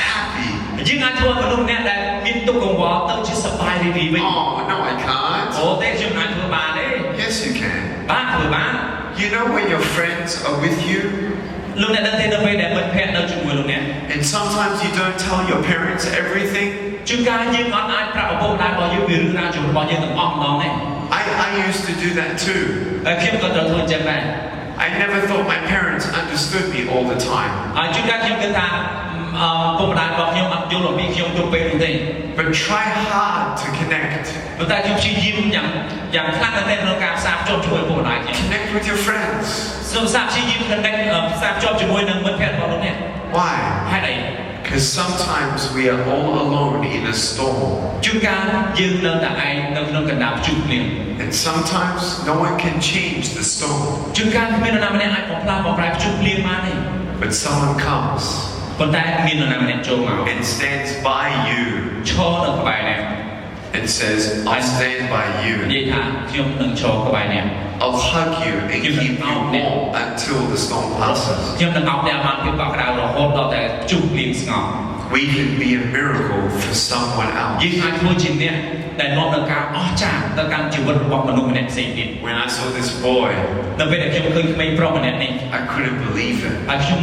happy. យើងអាចធ្វើឲ្យមនុស្សម្នាក់ដែលមានទុក្ខកង្វល់ទៅជាសប្បាយរីករាយវិញ Oh, no, I can't. អូទេខ្ញុំអាចធ្វើបានទេ Yes, you can. បានធ្វើបាន You know when your friends are with you, លោកអ្នកដឹងទេនៅពេលដែលមិត្តភក្តិនៅជាមួយលោកអ្នក and sometimes you don't tell your parents everything. ជួនកាលយើងអត់អាចប្រាប់ឪពុកម្ដាយរបស់យើងពីរឿងរ៉ាវជំរបស់យើងទាំងអស់ម្ដងទេ I used to do that too. ហើយខ្ញុំក៏ត្រូវធ្វើអញ្ចឹងដែរ I never thought my parents understood me all the time. ហើយជួនកាលខ្ញុំគិតថាឪពុកម្ដាយរបស់ខ្ញុំអត់យល់អំពីខ្ញុំគ្រប់ពេលនោះទេ But try hard to connect. ប៉ុន្តែខ្ញុំព្យាយាមយ៉ាងខ្លាំងណាស់ក្នុងការផ្សារភ្ជាប់ជាមួយឪពុកម្ដាយខ្ញុំ Connect with your friends. សូមព្យាយាម connect ផ្សារភ្ជាប់ជាមួយនឹងមិត្តភក្តិរបស់លោកអ្នក Why? ហេតុអី Because sometimes we are all alone in a storm. ជួនកាលយើងនៅតែឯងនៅក្នុងកណ្ដាលព្យុះភ្លៀង And sometimes no one can change the storm. ជួនកាលគ្មាននរណាម្នាក់អាចបំផ្លាស់បំប្រែព្យុះភ្លៀងបានទេ But someone comes ប៉ុន្តែមាននរណាម្នាក់ចូលមក and stands by you ឈរនៅក្បែរអ្នក and says, "I'll stand by និយា you. យថាខ្ញុំនឹងឈរក្បែរអ្នក I'll hug you and keep you warm until the storm passes." ខ្ញុំនឹងអោបអ្នកបានភាពកក់ក្ដៅរហូតដល់តែព្យុះភ្លៀងស្ងប់ We can be a miracle for someone យើង else. អាចធ្វើជាអ្នកដែលនាំដល់ការអស្ចារ្យទៅកាន់ជីវិតរបស់មនុស្សម្នាក់ផ្សេងទៀត When I saw this boy, នៅពេលដែលខ្ញុំឃើញក្មេងប្រុសម្នាក់នេះ I couldn't believe it. ហើយខ្ញុំ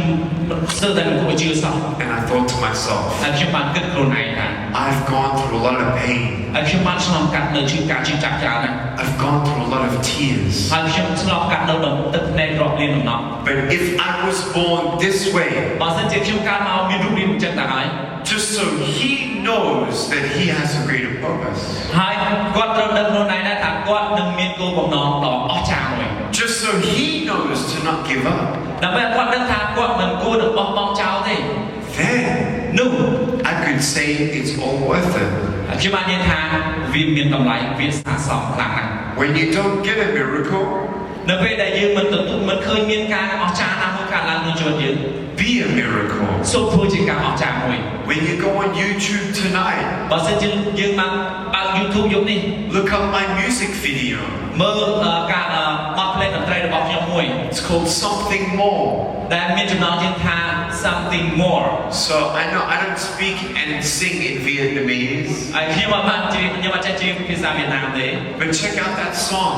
ស្ទើរតែមិនគួរជឿសោះ And I thought to myself, ហើយខ្ញុំបានគិតខ្លួនឯងថា I've gone through a lot of pain. ហើយខ្ញុំបានឆ្លងកាត់នៅជាការជឿចាក់ច្រើនណាស់ I've gone through a lot of tears. ហើយខ្ញុំឆ្លងកាត់នៅទឹកភ្នែករាប់លានដំណក់ But if I was born this way, បើសិនជាខ្ញុំកើតមកមានរូបរាងអញ្ចឹងទៅហើយ just so he knows that he has a greater purpose. ហើយគាត់ត្រូវដឹងខ្លួនឯងដែរថាគាត់នឹងមានគោលបំណងដ៏អស្ចារ្យមួយ Just so he knows to not give up. ដើម្បីគាត់ដឹងថាគាត់មិនគួរនឹងបោះបង់ចោលទេ Then នោះ I could say it's all worth it. ខ្ញុំបាននិយាយថាវាមានតម្លៃវាស័ក្តិសមខ្លាំងណាស់ When you don't get a miracle, នៅពេលដែលយើងមិនឃើញមានការអស្ចារ្យណាមួយកើតឡើងក្នុងជីវិតយើង be a miracle. សូមធ្វើជាការអស្ចារ្យមួយ When you go on YouTube tonight, បើសិនជាយើងបានបើក YouTube យប់នេះ look up my music video. មើលការបទភ្លេងតន្ត្រីរបស់ខ្ញុំមួយ It's called Something More. ដែលមានចំណងជើងថា something more So I know I don't speak and sing in Vietnamese, ហើយខ្ញុំអត់បានច្រៀងខ្ញុំអត់ចេះច្រៀងភាសាវៀតណាមទេ but check out that song.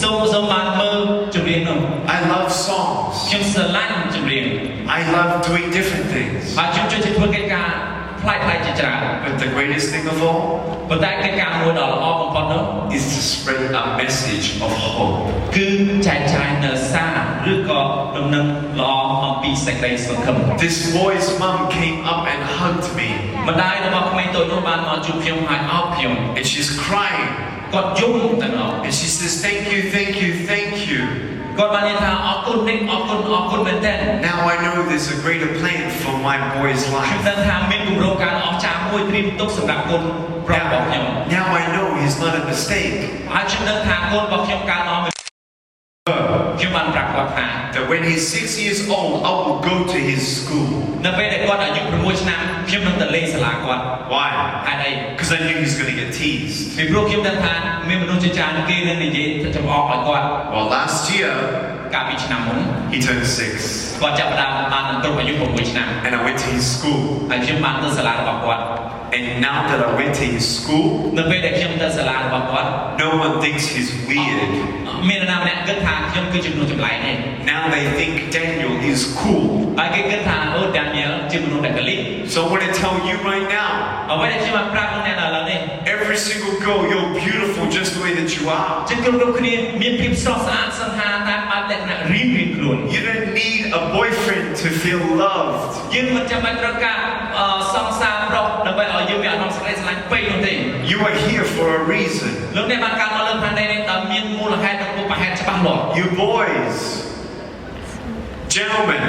សូមបានមើលចម្រៀងនោះ I love songs. ខ្ញុំស្រឡាញ់ចម្រៀង I love doing different things. ហើយខ្ញុំជួយធ្វើកិច្ចការផ្លែៗជាច្រើន But the greatest thing of all ប៉ុន្តែកិច្ចការមួយដ៏ល្អបំផុតនោះ is to spread a message of hope. គឺចែកចាយនៅសារឬក៏ដំណឹងល្អអំពីសេចក្តីសង្ឃឹម This boy's mom came up and hugged me, ម្ដាយរបស់ក្មេងតូចនោះបានមកជួបខ្ញុំហើយអោបខ្ញុំ and she's crying. គាត់យំទាំងអស់ And she says, "Thank you, thank you, thank you." គាត់បាននិយាយថាអរគុណ នេះអរគុណមែនតើ Now I know there's a greater plan for my boy's ខ្ញុំ life. ដឹងថាមានគម្រោងការអស្ចារ្យមួយត្រៀមទុកសម្រាប់កូនប្រុសរបស់ខ្ញុំ Now I know he's not a mistake. ហើយខ្ញុំដឹងថាកូនរបស់ខ្ញុំកើតមកខ្ញុំបានប្រាប់គាត់ថា That when he's 6 years old, I will go to his school. នៅពេលដែលគាត់អាយុ6ឆ្នាំខ្ញុំនឹងទៅលេងសាលាគាត់ Why? ហេតុអី Because I knew he's going to get teased. ពីព្រោះខ្ញុំដឹងថាមានមនុស្សជាច្រើនគេនឹងនិយាយចំអកឲ្យគាត់ Well, last year, កាលពីឆ្នាំមុន he turned 6. គាត់ចាប់ផ្ដើមបានគ្រប់អាយុ6ឆ្នាំ And I went to his school. ហើយខ្ញុំបានទៅសាលារបស់គាត់ And now that I went to his school, នៅពេលដែលខ្ញុំទៅសាលារបស់គាត់ no one thinks he's weird. មាននរណាម្នាក់គិតថាខ្ញុំគឺជាមនុស្សចម្លែកទេ Now they think Daniel is cool. ហើយគេគិតថាអូ Daniel ជាមនុស្សដែលកលិច So I want to tell you right now, អ្វីដែលខ្ញុំបានប្រាប់លោកអ្នកដល់ឥឡូវនេះ every single girl, you're beautiful just the way that you are. ជាគ្រប់គ្នាមានភាពស្រស់ស្អាតសង្ហាតាមបែបលក្ខណៈរៀងខ្លួន You don't need a boyfriend to feel loved. យើងមិនចាំបាច់ត្រូវការសង្សារប្រុសដើម្បីឲ្យយើងមានអារម្មណ៍ស្រឡាញ់ពេកនោះទេ You are here for a reason. លោកអ្នកបានកើតមកលើផែនដីនេះដោយមានមូលហេតុនិងឧបហេតុច្បាស់លាស់ You boys, gentlemen,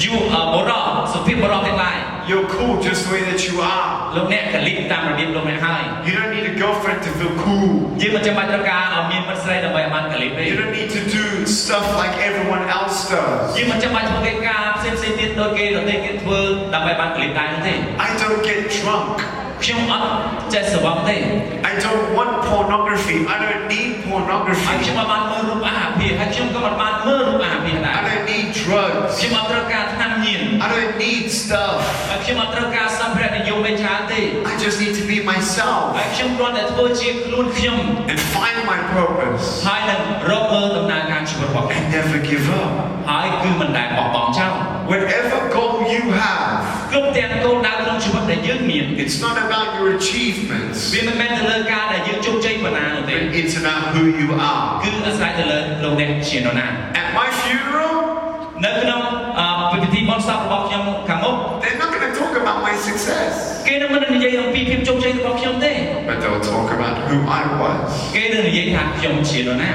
យូបរោះសុភាពបរោះទាំងឡាយ you're cool just the way that you are. លោកអ្នកកលិចតាមរបៀបលោកអ្នកហើយ You don't need a girlfriend to feel cool. យើងមិនចាំបាច់ត្រូវការឲ្យមានមិត្តស្រីដើម្បីឲ្យបានកលិចទេ You don't need to do stuff like everyone else does. យើងមិនចាំបាច់ធ្វើកិច្ចការផ្សេងទៀតដូចគេធ្វើដើម្បីបានកលិចដែរនោះទេ I don't get drunk. ខ្ញុំអត់ចេះស្រវឹងទេ I don't want pornography. I don't need ហើយ pornography. ខ្ញុំមិនបានមើលរូបអាហារភាពហើយខ្ញុំក៏មិនបានមើលរូបអាហារភាពដែរ I don't need drugs. ខ្ញុំអត់ត្រូវការថ្នាំញៀន I don't need stuff. ហើយខ្ញុំអត់ត្រូវការសម្ភារៈនិយមឯច្រើនទេ I just need to be ហើយ myself ខ្ញុំគ្រាន់តែធ្វើជាខ្លួនខ្ញុំ and find my purpose ហើយនឹងរកមើលដំណើរការជីវិតរបស់ខ្ញុំ and never give up. ហើយគឺមិនដែលបោះបង់ចោល Whatever goal you have, គ្រប់ទាំងគោលដៅក្នុងជីវិតដែលយើងមាន it's not about your achievements, វាមិនមែនទៅលើការដែលយើងជោគជ័យប៉ុណ្ណានោះទេ but it's about who you are. គឺអាស្រ័យទៅលើលោកអ្នកជានរណា At my funeral, នៅក្នុងពិធីបុណ្យសពរបស់ខ្ញុំខាងមុខ they're not going to talk about my success, គេនឹងមិននិយាយអំពីភាពជោគជ័យរបស់ខ្ញុំទេ but they'll talk about who I was. គេនឹងនិយាយថាខ្ញុំជានរណា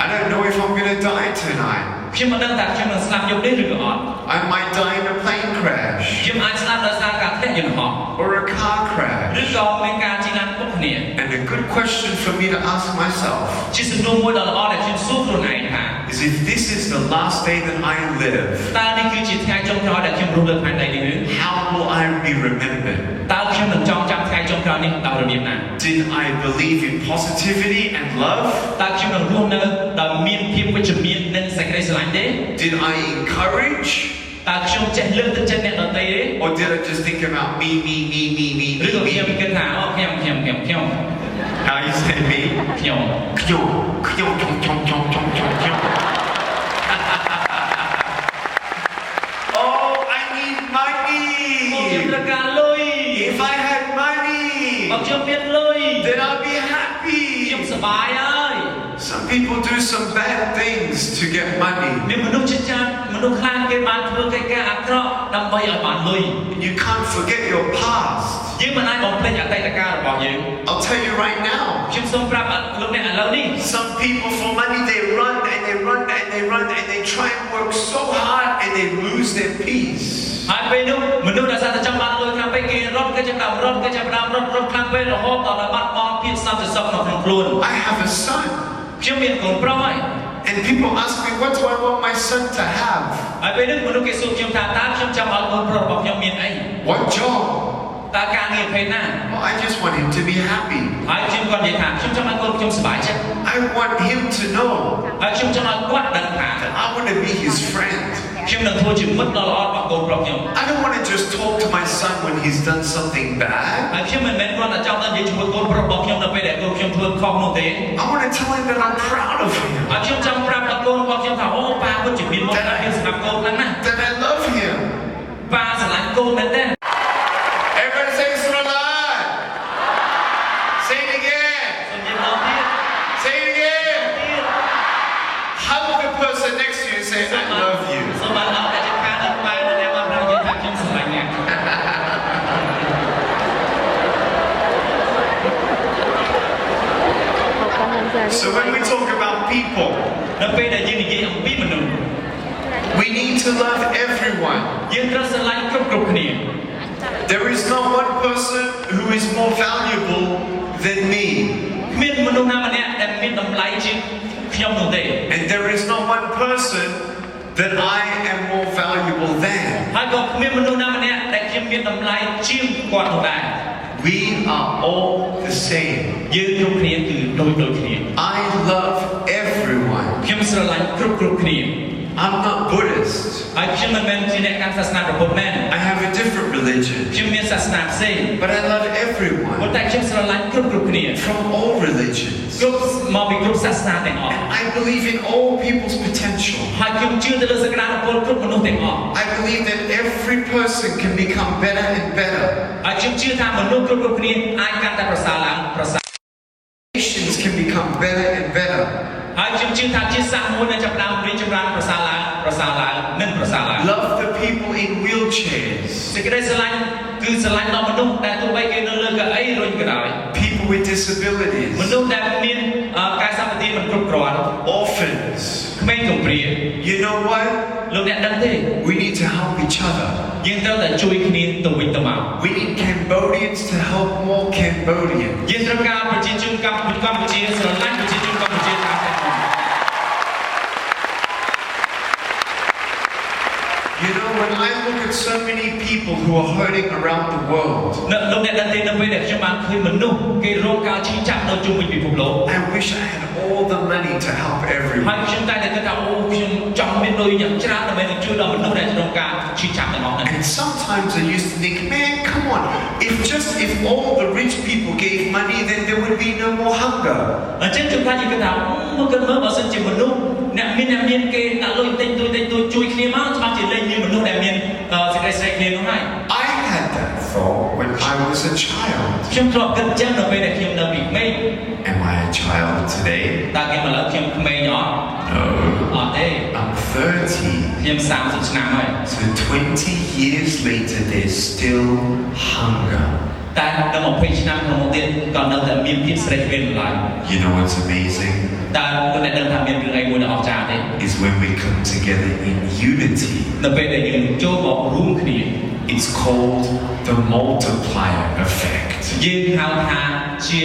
I don't know if I'm going to die tonight. ខ្ញុំមិនដឹងថាខ្ញុំនឹងស្លាប់យប់នេះឬក៏អត់ I might die in a plane crash ខ្ញុំអាចស្លាប់ដោយសារការធ្លាក់យន្តហោះ or a car ឬ crash. ក៏មានការជិះឡានពុកគ្នា And a good question for me to ask myself ជាសំណួរមួយដ៏ល្អដែលខ្ញុំសួរខ្លួនឯងថា is if this is the last day that I live, តើនេះគឺជាថ្ងៃចុងក្រោយដែលខ្ញុំរស់លើផែនដីនេះឬ how will I be remembered? តើខ្ញុំនឹងចងចាំថ្ងៃចុងក្រោយនេះដោយរបៀបណា Did I believe in positivity and love? តើខ្ញុំនឹងរស់នៅដោយមានភាពវិជ្ជមាននិងសេចក្តីស្រឡាញ់ទេ Did I encourage? តើខ្ញុំចេះលើកទឹកចិត្តអ្នកដទៃទេ Or did I just think about me, ឬក៏ខ្ញុំ me? គិតថាអូខ្ញុំ How you say me? ខ្ញុំ Oh, I need ខ្ញុំ money. ត្រូវការលុយ If I had បើ money, ខ្ញុំមានលុយ then I'd be ខ្ញុំ happy. សប្បាយហើយ Some people do some bad things to get money. មានមនុស្សជាច្រើនមនុស្សខ្លះគេបានធ្វើកិច្ចការអាក្រក់ដើម្បីឲ្យបានលុយ You can't forget your past. យើងមិនអាចបំភ្លេចអតីតកាលរបស់យើង I'll tell you right now. ខ្ញុំសូមប្រាប់លោកអ្នកឥឡូវនេះ Some people for money, they run and they run and they run and they try and work so hard and they lose their peace. ហើយពេលនោះមនុស្សដែលសារតែចង់បានលុយខ្លាំងពេកគេរត់ខ្លាំងពេករហូតដល់បាត់បង់ភាពសន្តិសុខនៅក្នុងខ្លួន I have a son. ខ្ញុំមានកូនប្រុសហើយ And people ask me, what do I want my son to have? ហើយពេលនោះមនុស្សគេសួរខ្ញុំថាតើខ្ញុំចង់ឲ្យកូនប្រុសរបស់ខ្ញុំមានអី What job? តើការងារប្រភេទណា Well, I just want him to be happy. ហើយខ្ញុំគាត់និយាយថាខ្ញុំចង់ឲ្យកូនខ្ញុំសប្បាយចិត្ត I want him to know ហើយខ្ញុំចង់ឲ្យគាត់ដឹងថា that I want to be his friend. ខ្ញុំនឹងធ្វើជាមិត្តដ៏ល្អរបស់កូនប្រុសខ្ញុំ I don't want to just talk to my son when he's done something bad. ហើយខ្ញុំមិនមែនគ្រាន់តែចង់តែនិយាយជាមួយកូនប្រុសរបស់ខ្ញុំនៅពេលដែលកូនខ្ញុំធ្វើខុសនោះទេ I want to tell him that I'm proud of him. ហើយខ្ញុំចង់ប្រាប់ដល់កូនរបស់ខ្ញុំថាអូប៉ាពិតជាមានមុខការងារសម្រាប់កូនខ្លាំងណាស់ That I love him. ប៉ាស្រឡាញ់កូនមែនទេ Everybody say Surallah. Say it again. សូមនិយាយម្ដងទៀត Say it again. ទៀត Hug the person next to you and say, I love you. សូមបានអរតែជាការដល់ប៉ានៅអ្នកមកប្រាប់និយាយថាខ្ញុំស្រឡាញ់អ្នក Open hand So when we talk about people, នៅពេលដែលយើងនិយាយអំពីមនុស្ស We need to love everyone. យើងត្រូវស្រឡាញ់គ្រប់គ្នា There is not one person who is more valuable than me. គ្មានមនុស្សណាម្នាក់ដែលមានតម្លៃជាងខ្ញុំនោះទេ And there is not one person that I am more valuable than. ហើយក៏គ្មានមនុស្សណាម្នាក់ដែលខ្ញុំមានតម្លៃជាងគាត់នោះដែរ We are all the same. យើងគ្រប់គ្នាគឺដូចគ្នា I love everyone. ខ្ញុំស្រឡាញ់គ្រប់គ្នា I'm not Buddhist. ហើយខ្ញុំមិនមែនជាអ្នកកាន់សាសនាពុទ្ធមែន I have a different religion. ខ្ញុំមានសាសនាផ្សេង But I love ប៉ុន្ everyone តែខ្ញុំស្រឡាញ់គ្រប់គ្នា from all religions. គ្រប់មកពីគ្រប់សាសនាទាំងអស់ I believe in all people's potential. ហើយខ្ញុំជឿទៅលើសក្តានុពលគ្រប់មនុស្សទាំងអស់ I believe that every person can become better and better. ហើយខ្ញុំជឿថាមនុស្សគ្រប់គ្នាអាចកាន់តែប្រសើរឡើងប្រសើរ Nations can become better and better. ហើយខ្ញុំជឿថាជាសាសមួយដែលចាប់ផ្ដើមរីកចម្រើនប្រសើរឡើងនិងប្រសើរឡើង Love the people in wheelchairs. សេចក្តីស្រឡាញ់គឺស្រឡាញ់ដល់មនុស្សដែលទោះបីគេនៅលើកៅអីរុញក៏ដោយ People with disabilities. មនុស្សដែលមានកាយសម្បទាមិនគ្រប់គ្រាន់ Orphans. ក្មេងកំព្រា You know what? លោកអ្នកដឹងទេ We need to help each other. យើងត្រូវតែជួយគ្នាទៅវិញទៅមក We need Cambodians to help more Cambodians. យើងត្រូវការប្រជាជនកម្ពុជាស្រឡាញ់ប្រជាជនកម្ពុជាតាមតែខ្លួន You know, when I look at so many people who are hurting around the world, លោកអ្នកដឹងទេនៅពេលដែលខ្ញុំបានឃើញមនុស្សគេរងការឈឺចាប់នៅជុំវិញពិភពលោក I wish I had all the money to help ហើយ everyone. ខ្ញុំតែគិតថាអូខ្ញុំចង់មានលុយយ៉ាងច្រើនដើម្បីទៅជួយដល់មនុស្សដែលរងការឈឺចាប់ទាំងអស់ហ្នឹង And sometimes I used to think, man, come on, if all the rich people gave money, then there would be no more hunger. អញ្ចឹងខ្ញុំថាយើងគិតថាមកគិតមើលបើសិនជាមនុស្សអ្នកមានគេដាក់លុយតិចតួចជួយគ្នាមកច្បាស់ជាលេងមានមនុស្សដែលមានសេចក្តីស្រែកគ្នានោះហើយ I had that thought when I was a child. ខ្ញុំធ្លាប់គិតអញ្ចឹងនៅពេលដែលខ្ញុំនៅពីក្មេង Am I a child today? តើគេមកលើខ្ញុំក្មេងអត់ No. អត់ទេ I'm 30. ខ្ញុំ30ឆ្នាំហើយ So 20 years later, there's still hunger. តែដល់20ឆ្នាំក្នុងទៀតក៏នៅតែមានភាពស្រេកឃ្លានឡើយ You know what's amazing? តើលោកអ្នកដឹងថាមានរឿងអីមួយដ៏អស្ចារ្យទេ Is when we come together in unity. នៅពេលដែលយើងចូលមករួមគ្នា It's called the multiplier effect. យើងហៅថាជា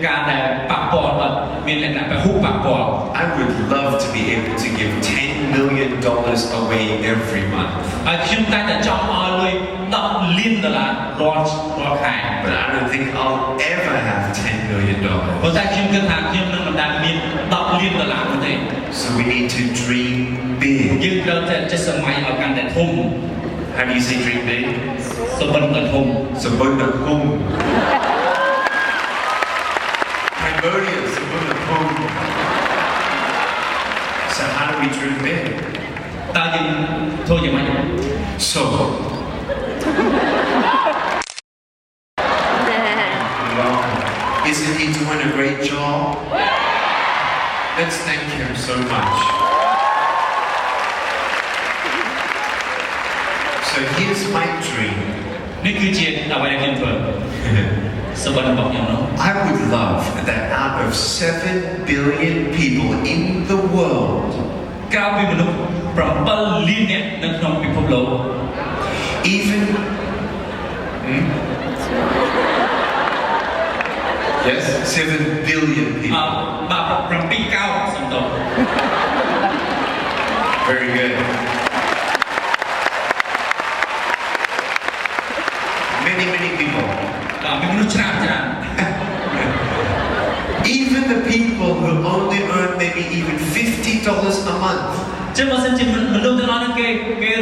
ការដែលប៉ះពាល់ដល់មានលក្ខណៈពហុប៉ះពាល់ I would love to be able to give $10 million away every month. ហើយខ្ញុំតែចង់ឲ្យលុយ$10 លានរាល់ខែ But I don't think I'll ever have $10 million. ប៉ុន្តែខ្ញុំគិតថាខ្ញុំនឹងមិនដែលមាន$10 លាននោះទេ So we need to dream big. យើងត្រូវតែចេះសម័យឲ្យកាន់តែធំ How do you say dream big? សុបិនតែធំ Sabundakum. Cambodia, Sabundakum. So how do we dream big? តើយើងធ្វើយ៉ាងម៉េច So, wow, isn't he doing a great job? Let's thank him so much. So here's my dream. នេះគឺជាអ្វីដែលខ្ញុំធ្វើសុបិនរបស់ខ្ញុំនោះ I would love that out of 7 billion people in the world, ក្រៅពីមនុស្ស7 លាននាក់នៅក្នុងពិភពលោក even yes, 7 billion people. បាទ7កោដសំដៅ Very good. Many people. មានមនុស្សច្រើន Even the people who only earn maybe even $50 a month. ចឹងបើសិនជាមនុស្សទាំងអស់ហ្នឹងគេ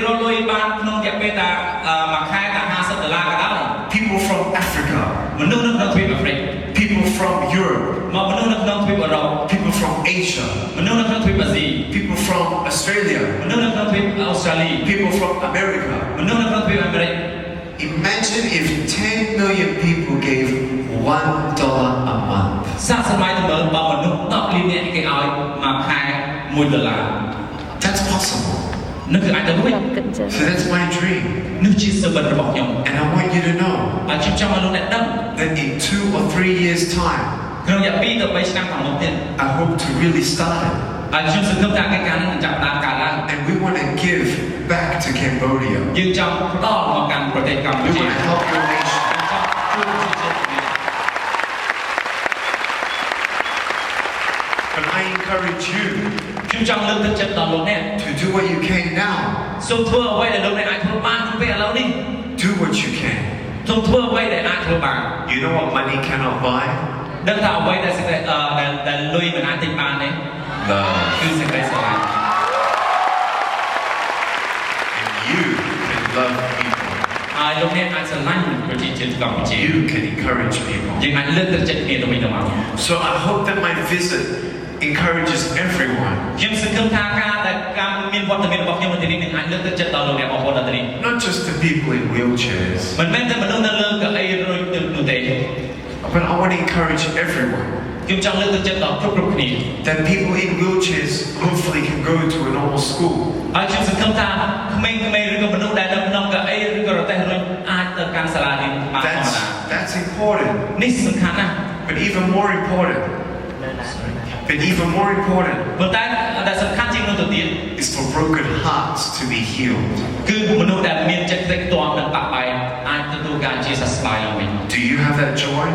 រកលុយបានក្នុងរយៈពេលតែមួយខែតែ$50ក៏ដោយ People from Africa. មនុស្សនៅក្នុងទ្វីបអាហ្វ្រិក People from Europe. មនុស្សនៅក្នុងទ្វីបអឺរ៉ុប People from Asia. មនុស្សនៅក្នុងទ្វីបអាស៊ី People from Australia. មនុស្សនៅក្នុងទ្វីបអូស្ត្រាលី People from America. មនុស្សនៅក្នុងទ្វីបអាមេរិក Imagine if 10 million people gave $1 a month. សាកសម័យទៅមើលបើមនុស្ស10 លាននាក់គេឲ្យមួយខែ$1 That's possible. នោះគឺអាចទៅរួច So that's my dream. នោះជាសុបិនរបស់ខ្ញុំ And I want you to know ហើយខ្ញុំចង់ឲ្យលោកអ្នកដឹង that in 2 or 3 years' time, ក្នុងរយៈ2ទៅ3ឆ្នាំខាងមុខទៀត I hope to really start it. ហើយខ្ញុំសង្ឃឹមថាកិច្ចការនេះនឹងចាប់ផ្ដើមកើតឡើង And we want to give back to Cambodia. យើងចង់ផ្ដល់មកកាន់ប្រទេសកម្ We ពុជា want to help your nation. ចង់ជួយប្រជាជាតិ But I encourage you ខ្ញុំចង់លើកទឹកចិត្តដល់លោកអ្នក to do what you can now. សូមធ្វើអ្វីដែលលោកអ្នកអាចធ្វើបានក្នុងពេលឥឡូវនេះ Do what you can. សូមធ្វើអ្វីដែលអាចធ្វើបាន You know what money cannot buy? ដឹងថាអ្វីដែលសេចក្ដីដែលលុយមិនអាចទិញបានទេ Love. គឺសេចក្ដីស្រឡាញ់ And you can love people. ហើយលោកអ្នកអាចស្រឡាញ់ប្រជាជាតិកម្ពុជា You can encourage people. យើងអាចលើកទឹកចិត្តគ្នាទៅវិញទៅមក So I hope that my visit encourages everyone. ខ្ញុំសង្ឃឹមថាការមានវត្តមានរបស់ខ្ញុំនៅទីនេះនឹងអាចលើកទឹកចិត្តដល់លោកអ្នកបងប្អូននៅទីនេះ Not just the people in wheelchairs. មិនមែនតែមនុស្សនៅលើកៅអីរុញនោះទេ But I want to encourage everyone. ខ្ញុំចង់លើកទឹកចិត្តដល់គ្រប់គ្នា That people in wheelchairs hopefully can go to a normal school. ហើយខ្ញុំសង្ឃឹមថាក្មេងៗឬក៏មនុស្សដែលនៅក្នុងកៅអីឬក៏រទេះរុញអាចទៅកាន់សាលារៀនបានធម្មតា That's important. នេះសំខាន់ណាស់ But even more important. But even more important ប៉ុន្តែដែលសំខាន់ជាងនោះទៅទៀត is for broken hearts to be healed. គឺមនុស្សដែលមានចិត្តខ្ទេចខ្ទាំនិងបាក់បែកអាចទទួលការជាសះស្បើយឡើងវិញ Do you have that joy?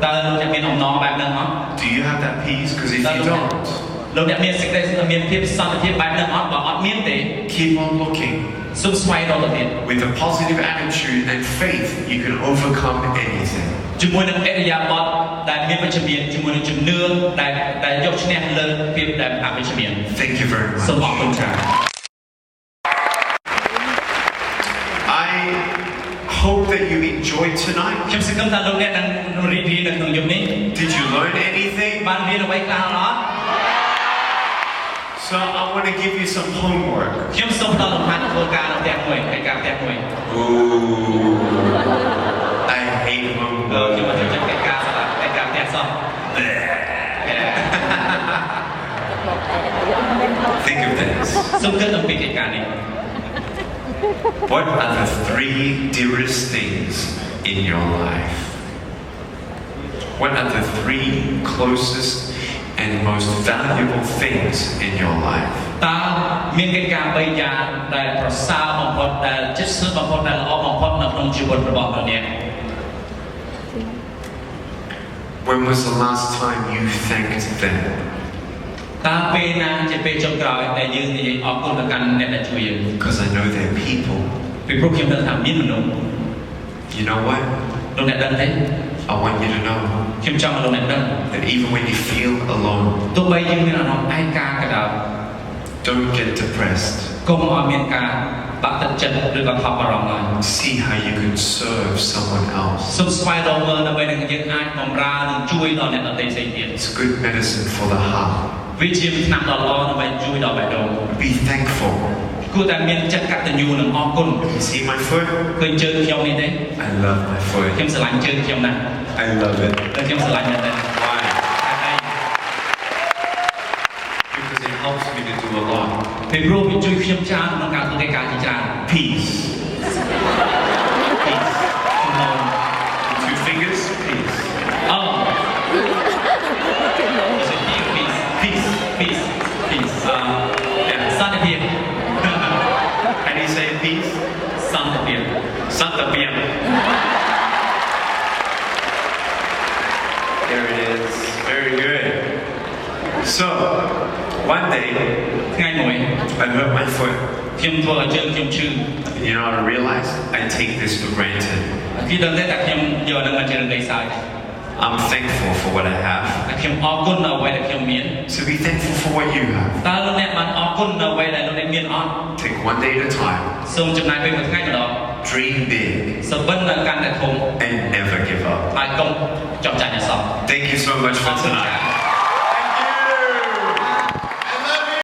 តើលោកអ្នកមានអំណរបែបហ្នឹងអត់ Do you have that peace? Because if you don't, លោកអ្នកមានសេចក្ដីមានភាពសន្តិភាពបែបហ្នឹងអត់បើអត់មានទេ keep on looking. សូមស្វែងរកទៅទៀត With a positive attitude and faith, you can overcome anything. ជាមួយនឹងអរិយាប័ត្រដែលមានវិជ្ជមានជាមួយនឹងជំនឿដែលយកឈ្នះលើភាពដែលអវិជ្ជមាន Thank you very much. សូមអរគុណច្រើន I hope that you enjoyed tonight. ខ្ញុំសង្ឃឹមថាលោកអ្នកនឹងរីករាយនៅក្នុងយប់នេះ Did you learn anything? បានរៀនអ្វីខ្លះអត់ So I want to give you some homework. ខ្ញុំសូមផ្ដល់លំហាត់ធ្វើការនៅផ្ទះមួយឯការផ្ទះមួយ Ooh, I hate ខ្ញុំ homework. មកជួយកិច្ចការសម្រាប់ឯការផ្ទះសោះ Think of this. សូមគិតអំពីកិច្ចការនេះ What are the 3 dearest things in your life? What are the 3 closest and most valuable things in your life? តើមានកិច្ចការ3យ៉ាងដែលប្រសើរបំផុតដែលជិតស្និទ្ធបំផុតដែលល្អបំផុតនៅក្នុងជីវិតរបស់លោកអ្នក When was the last time you thanked them? តើពេលណាជាពេលចុងក្រោយដែលយើងនិយាយអរគុណទៅកាន់អ្នកដែលជួយយើង Because I know they're people. ពីព្រោះខ្ញុំដឹងថាមានមនុស្ស You know what? លោកអ្នកដឹងទេ I want you to know ខ្ញុំចង់ឲ្យលោកអ្នកដឹង that even when you feel alone, ទោះបីយើងមានអារម្មណ៍ឯកាក៏ដោយ don't get depressed. កុំឲ្យមានការបាក់ទឹកចិត្តឬក៏ថប់បារម្ភឡើយ See how you can serve someone else. សូមស្វែងរកមើលដើម្បីនឹងយើងអាចបម្រើនិងជួយដល់អ្នកដទៃផ្សេងទៀត It's good medicine for the heart. វាជាថ្នាំដ៏ល្អដើម្បីជួយដល់បេះដូង Be thankful. គួរតែមានចិត្តកតញ្ញូនិងអរគុណ You see my foot? ឃើញជើងខ្ញុំនេះទេ I love my ខ្ញុំ foot. ស្រឡាញ់ជើងខ្ញុំណាស់ I love it. តែខ្ញុំស្រឡាញ់មែនទេ Why? Because it helps me to do a lot. ពីព្រោះវាជួយខ្ញុំច្រើនក្នុងការធ្វើកិច្ចការជាច្រើន Peace. Peace. Two fingers. Peace. អូ Is it peace? Peace. Peace. Peace. សន្តិភាព How do you say peace? សន្តិភាព Santapiam. There it is. Very good. So, one day, ថ្ងៃមួយ I hurt my foot. ខ្ញុំធ្វើឲ្យជើងខ្ញុំឈឺ You know, I realized I take this for granted. គឺដឹងទេតែខ្ញុំយកនឹងមកជារឿងដីសើច I'm thankful for what I have. តែខ្ញុំអរគុណនៅអ្វីដែលខ្ញុំមាន So be thankful for what you have. តើលោកអ្នកបានអរគុណនៅអ្វីដែលលោកអ្នកមានអត់ Take one day at a time. សូមចំណាយពេលមួយថ្ងៃម្ដង Dream big សុបិននៅកាន់តែធំ and never give up. ហើយកុំចោះចាញ់អសោះ Thank you so much for tonight.